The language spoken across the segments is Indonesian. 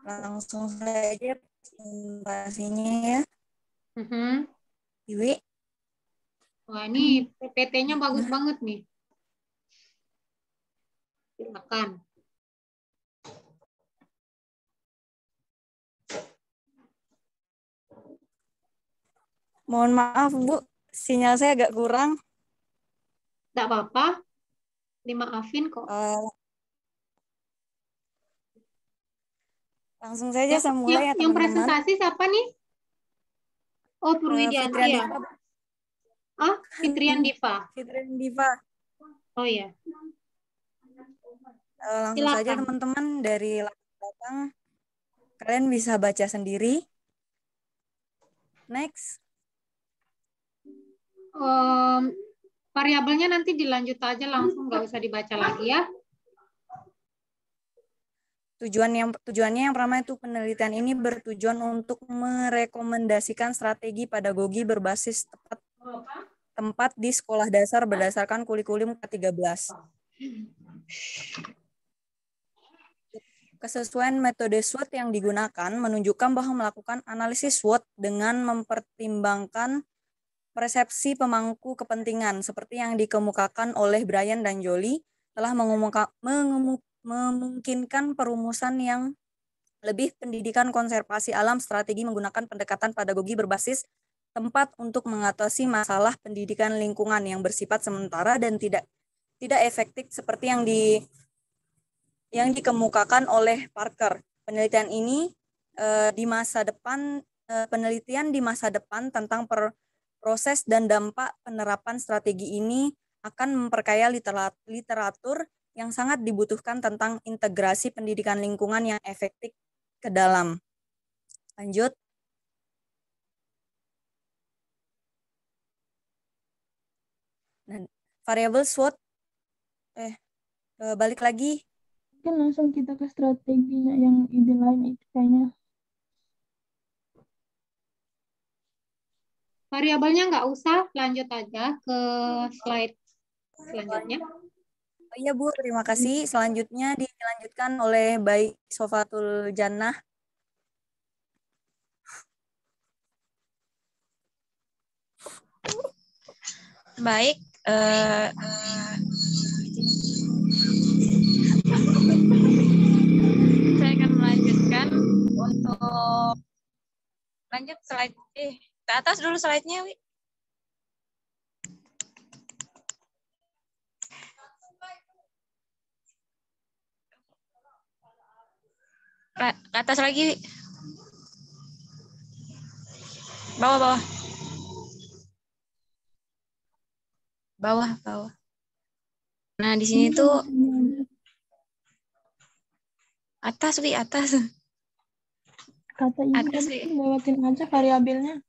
Langsung saja presentasinya ya, Mhm. Iwi. Wah, ini PPT-nya bagus banget nih. Silakan. Mohon maaf Bu, sinyal saya agak kurang. Tidak apa-apa, dimaafin kok. Langsung saja saya mulai ya Yang teman-teman. presentasi siapa nih? Oh, Purwidianti Fitrian ya. Diva. Ah, Fitrian Diva. Fitrian Diva. Oh iya. Langsung saja Silakan. teman-teman, dari belakang kalian bisa baca sendiri. Next. Variabelnya nanti dilanjut aja langsung, nggak usah dibaca lagi ya. Tujuannya yang pertama itu penelitian ini bertujuan untuk merekomendasikan strategi pedagogi berbasis tempat di sekolah dasar berdasarkan kurikulum K13. Kesesuaian metode SWOT yang digunakan menunjukkan bahwa melakukan analisis SWOT dengan mempertimbangkan persepsi pemangku kepentingan seperti yang dikemukakan oleh Brian dan Jolie telah memungkinkan perumusan yang lebih pendidikan konservasi alam strategi menggunakan pendekatan pedagogi berbasis tempat untuk mengatasi masalah pendidikan lingkungan yang bersifat sementara dan tidak efektif seperti yang dikemukakan oleh Parker. Penelitian ini penelitian di masa depan tentang proses dan dampak penerapan strategi ini akan memperkaya literatur yang sangat dibutuhkan tentang integrasi pendidikan lingkungan yang efektif ke dalam. Lanjut. Nah, variabel SWOT. Balik lagi. Mungkin langsung kita ke strateginya yang ide lain itu kayaknya. Variabelnya nggak usah, lanjut aja ke slide selanjutnya. Oh iya Bu, terima kasih. Selanjutnya dilanjutkan oleh Baik Sofatul Jannah. Baik, saya akan melanjutkan untuk lanjut slide ke atas dulu slide-nya, Wi. Ke atas lagi, Wi. Bawah. Bawah. Nah, di sini tuh atas, Wi, atas. Kata ini Atas, tadi Wi. lewatin aja variabelnya.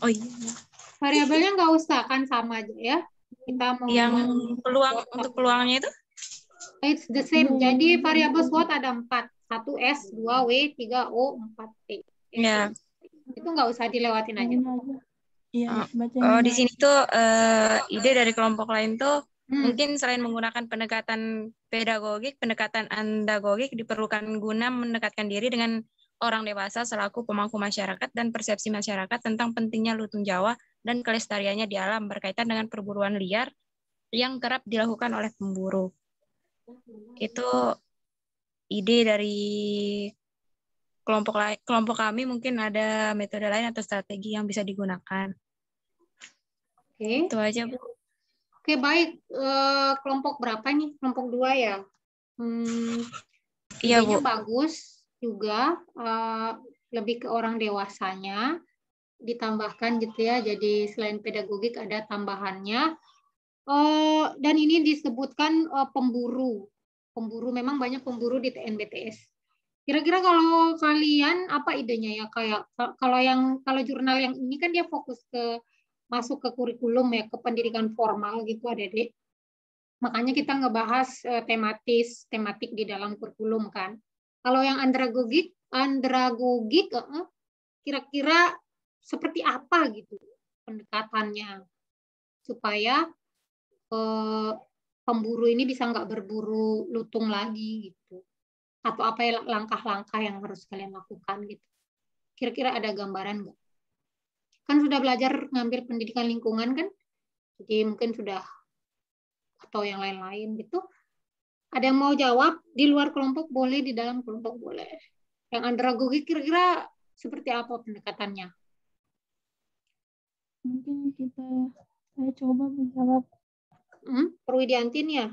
Oh iya. Variabelnya nggak usah, kan sama aja ya. Kita mau Yang untuk peluangnya itu? It's the same. Jadi variabel SWOT ada 4. 1 S, 2 W, 3 O, 4 T. Ya. Itu nggak usah dilewatin aja. Iya, di sini tuh ide dari kelompok lain tuh mungkin selain menggunakan pendekatan pedagogik, pendekatan andagogik diperlukan guna mendekatkan diri dengan orang dewasa selaku pemangku masyarakat dan persepsi masyarakat tentang pentingnya lutung Jawa dan kelestariannya di alam berkaitan dengan perburuan liar yang kerap dilakukan oleh pemburu. Itu ide dari kelompok kami, mungkin ada metode lain atau strategi yang bisa digunakan. Oke. Itu aja, Bu. Oke, baik. Kelompok berapa nih? Kelompok 2 ya? Iya, idenya Bu. bagus juga. Lebih ke orang dewasanya. Ditambahkan gitu ya. Jadi selain pedagogik ada tambahannya. Dan ini disebutkan pemburu. Pemburu, memang banyak pemburu di TNBTS. Kira-kira kalau kalian apa idenya ya? Kayak kalau jurnal yang ini kan dia fokus ke masuk ke kurikulum ya, ke pendidikan formal gitu Adik-adik. Makanya kita ngebahas tematik di dalam kurikulum kan. Kalau yang andragogik kira-kira seperti apa gitu pendekatannya supaya pemburu ini bisa nggak berburu lutung lagi gitu. atau apa ya langkah-langkah yang harus kalian lakukan gitu. Kira-kira ada gambaran nggak? Kan sudah belajar ngambil pendidikan lingkungan kan, jadi mungkin sudah, atau yang lain-lain gitu. Ada yang mau jawab di luar kelompok boleh, di dalam kelompok boleh. Yang andragogi kira-kira seperti apa pendekatannya? Mungkin saya coba menjawab. Perwidiantin ya?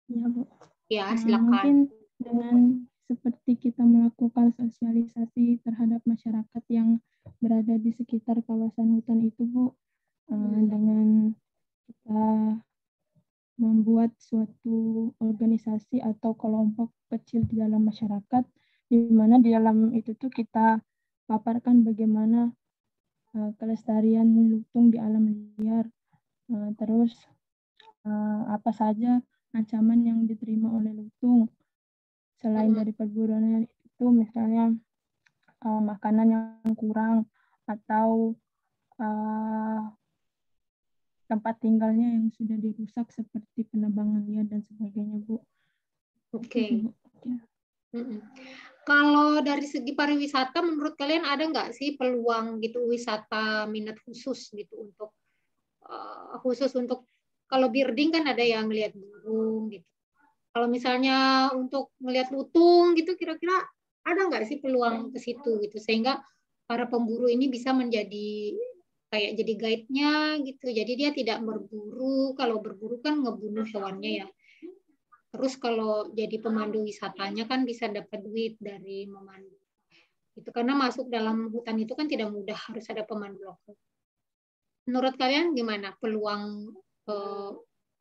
Ya, Bu. Ya, Mungkin silakan. dengan seperti kita melakukan sosialisasi terhadap masyarakat yang berada di sekitar kawasan hutan itu, Bu, dengan kita membuat suatu organisasi atau kelompok kecil di dalam masyarakat, di mana di dalam itu tuh kita paparkan bagaimana kelestarian lutung di alam liar, terus apa saja ancaman yang diterima oleh lutung selain dari perburuannya itu, misalnya makanan yang kurang atau tempat tinggalnya yang sudah dirusak seperti penebangan liar dan sebagainya, Bu. Oke. Kalau dari segi pariwisata, menurut kalian ada nggak sih peluang gitu wisata minat khusus gitu untuk kalau birding kan ada yang melihat burung gitu. Kalau misalnya untuk melihat lutung gitu, kira-kira ada nggak sih peluang ke situ gitu sehingga para pemburu ini bisa menjadi kayak jadi guide-nya gitu. Jadi dia tidak berburu. Kalau berburu kan ngebunuh hewannya ya. Terus kalau jadi pemandu wisatanya kan bisa dapat duit dari memandu. Itu karena masuk dalam hutan itu kan tidak mudah, harus ada pemandu lokal. Menurut kalian gimana peluang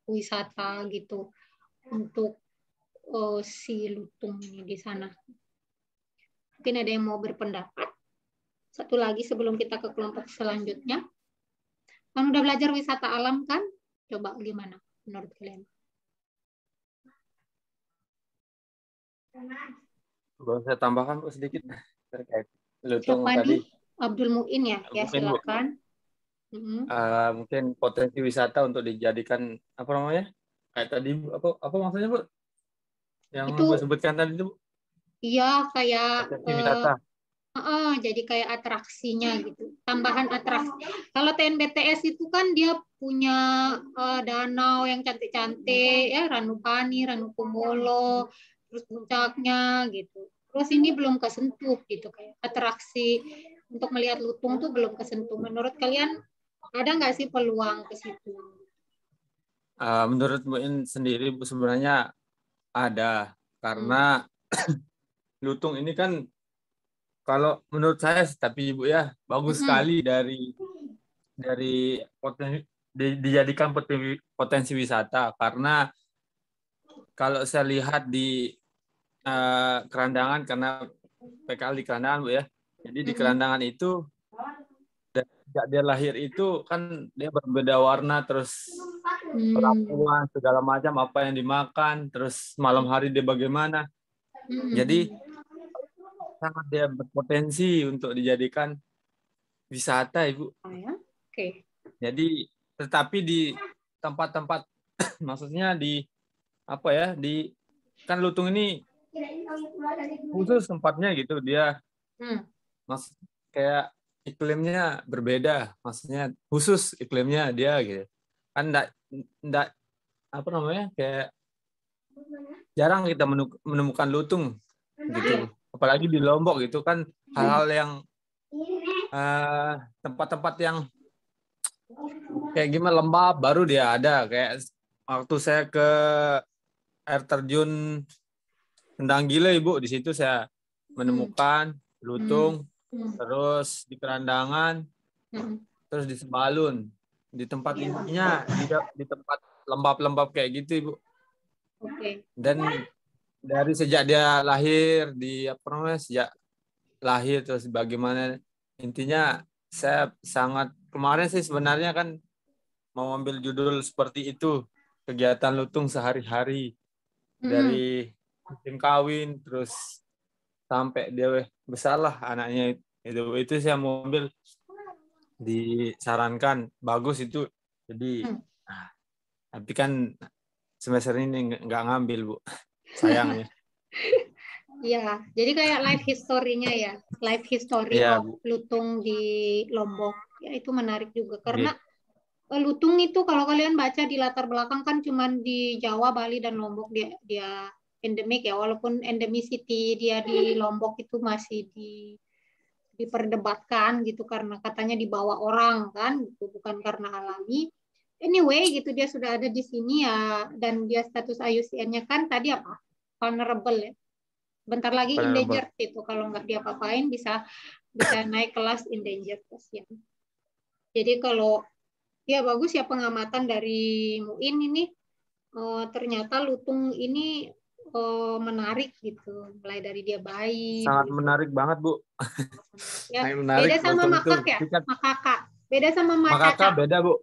wisata gitu untuk si lutung ini di sana? Mungkin ada yang mau berpendapat. Satu lagi sebelum kita ke kelompok selanjutnya. Kan udah belajar wisata alam kan? Coba gimana menurut kalian? Boleh saya tambahkan Bu sedikit terkait lutung Siapa tadi. nih? Abdul Muin ya? Ya, Mungkin, silakan. Mungkin potensi wisata untuk dijadikan apa namanya? Kayak tadi apa maksudnya Bu? Yang Itu Bu sebutkan tadi itu Bu? Iya, kayak Potensi wisata. jadi kayak atraksinya gitu, tambahan atraksi. Kalau TNBTS itu kan dia punya danau yang cantik-cantik ya, Ranupani, Ranukumbolo, terus puncaknya gitu. Terus ini belum kesentuh gitu, kayak atraksi untuk melihat lutung tuh belum kesentuh. Menurut kalian ada nggak sih peluang ke situ? Menurut Bu In sendiri Bu sebenarnya ada, karena lutung ini kan kalau menurut saya tapi Ibu ya bagus sekali dari potensi dijadikan potensi wisata, karena kalau saya lihat di Kerandangan, karena PKL di Kerandangan Bu ya. Jadi di Kerandangan itu sejak dia lahir itu kan dia berbeda warna, terus kelakuan segala macam apa yang dimakan, terus malam hari dia bagaimana. Jadi sangat dia berpotensi untuk dijadikan wisata, Ibu. Jadi tetapi di tempat-tempat maksudnya di apa ya, di kan lutung ini khusus tempatnya gitu, dia mas kayak iklimnya berbeda, maksudnya khusus iklimnya dia gitu kan, enggak apa namanya, kayak jarang kita menemukan lutung gitu, apalagi di Lombok gitu kan, hal-hal yang tempat-tempat yang kayak gimana lembab baru dia ada. Kayak waktu saya ke air terjun Kendang Gile Ibu, di situ saya menemukan lutung, terus di Kerandangan, terus di Sembalun, di tempat intinya di tempat lembab-lembab kayak gitu Ibu. Dan dari sejak dia lahir di apa namanya, sejak lahir terus bagaimana, intinya saya sangat kemarin sih sebenarnya kan mau ambil judul seperti itu, kegiatan lutung sehari-hari dari musim kawin terus sampai dia besar lah anaknya itu saya mau ambil, disarankan bagus itu. Jadi tapi kan semester ini nggak ngambil Bu, sayangnya. Iya, jadi kayak life history-nya ya, life history Iya, of Bu. lutung di Lombok. Ya itu menarik juga karena Gitu. lutung itu kalau kalian baca di latar belakang kan cuman di Jawa, Bali dan Lombok dia endemik ya, walaupun endemicity dia di Lombok itu masih diperdebatkan gitu karena katanya dibawa orang kan, gitu, bukan karena alami. Anyway, gitu dia sudah ada di sini ya, dan dia status IUCN-nya kan tadi apa? Vulnerable ya. Bentar lagi Vulnerable. endangered itu kalau nggak diapa-apain bisa naik kelas endangered kasihan. Jadi kalau ya bagus ya pengamatan dari Muin ini ternyata lutung ini menarik gitu, mulai dari dia bayi Sangat gitu. menarik banget, Bu. Ya, Sangat menarik beda sama lutung itu. makak ya, makaka. Beda sama Makaka macaca. beda, Bu.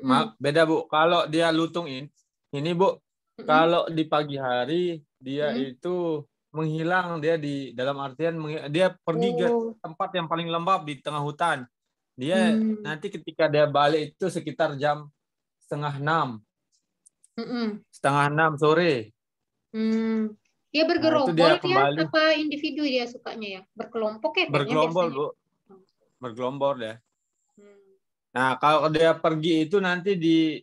Mm. Beda, Bu. Kalau dia lutung ini, Bu, kalau di pagi hari dia itu menghilang, dia di dalam artian dia pergi ke tempat yang paling lembab di tengah hutan. Dia nanti ketika dia balik itu sekitar jam 5:30. 5:30 sore. Dia Nah, itu bergerombol dia dia kembali apa individu dia sukanya ya? Berkelompok ya kayaknya bergelombol, biasanya. Bu. Bergelombol ya. Nah, kalau dia pergi itu nanti di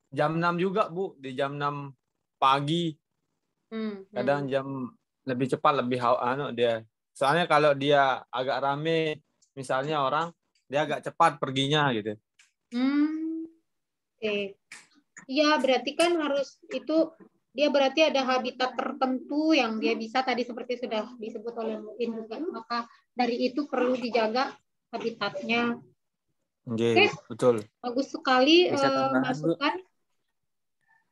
jam 6 juga, Bu. Di jam 6 pagi. Kadang jam lebih cepat, lebih dia. Soalnya kalau dia agak rame, misalnya orang, dia agak cepat perginya gitu. Oke. Ya, berarti kan harus itu dia berarti ada habitat tertentu yang dia bisa tadi seperti sudah disebut oleh Muin juga. Maka dari itu perlu dijaga habitatnya. Oke, betul. bagus sekali Bisa tambahan, Bu? masukan.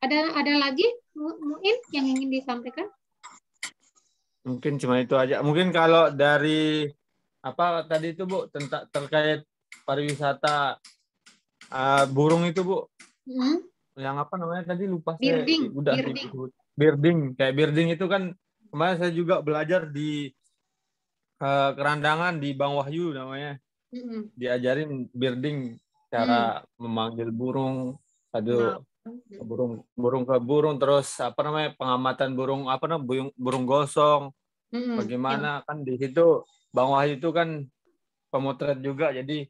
Ada lagi Muin yang ingin disampaikan? Mungkin cuma itu aja. Mungkin kalau dari apa tadi itu, Bu, tentang terkait pariwisata burung itu, Bu. Yang apa namanya tadi lupa saya. Udah birding. Kayak birding itu kan kemarin saya juga belajar di kerandangan di Bang Wahyu namanya. Diajarin birding, cara memanggil burung, burung ke burung, terus apa namanya pengamatan burung apa namanya burung gosong. Bagaimana kan di situ Bang Wahyu itu kan pemotret juga, jadi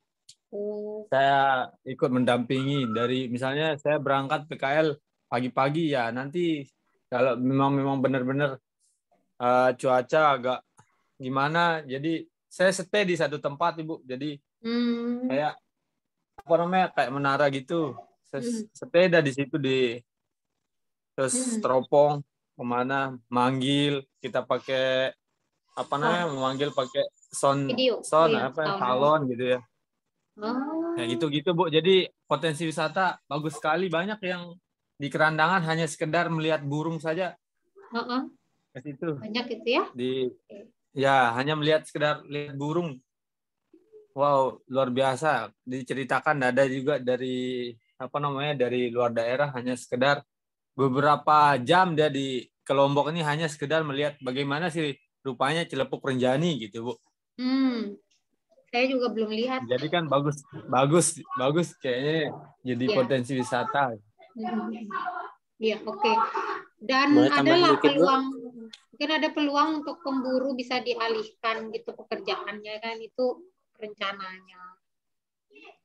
saya ikut mendampingi dari misalnya saya berangkat PKL pagi-pagi ya, nanti kalau memang benar-benar cuaca agak gimana, jadi saya stay di satu tempat, Ibu. Jadi kayak apa namanya kayak menara gitu. Saya sepeda di situ terus teropong kemana manggil, kita pakai apa namanya memanggil pakai sound salon gitu ya. Kayak gitu-gitu, Bu. Jadi potensi wisata bagus sekali, banyak yang di Kerandangan hanya sekedar melihat burung saja. Ke situ. Banyak itu ya? Ya, hanya melihat sekedar lihat burung. Wow, luar biasa. Diceritakan ada juga dari apa namanya dari luar daerah hanya sekedar beberapa jam dia di Lombok ini hanya sekedar melihat bagaimana sih rupanya Cilepuk Renjani gitu, Bu. Saya juga belum lihat. Jadi kan bagus kayaknya jadi potensi wisata. Iya, oke. Dan adalah peluang, mungkin ada peluang untuk pemburu bisa dialihkan gitu pekerjaannya kan, itu rencananya.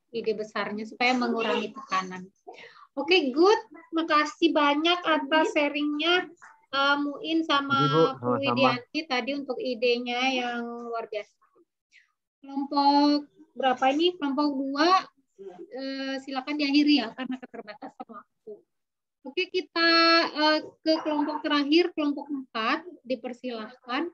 Ide besarnya supaya mengurangi tekanan. Oke, good. Makasih banyak atas sharingnya Muin sama Bu Widianti tadi untuk idenya yang luar biasa. Kelompok berapa ini? Kelompok 2 silakan diakhiri ya karena keterbatasan waktu. Oke, kita ke kelompok terakhir, kelompok 4, dipersilahkan.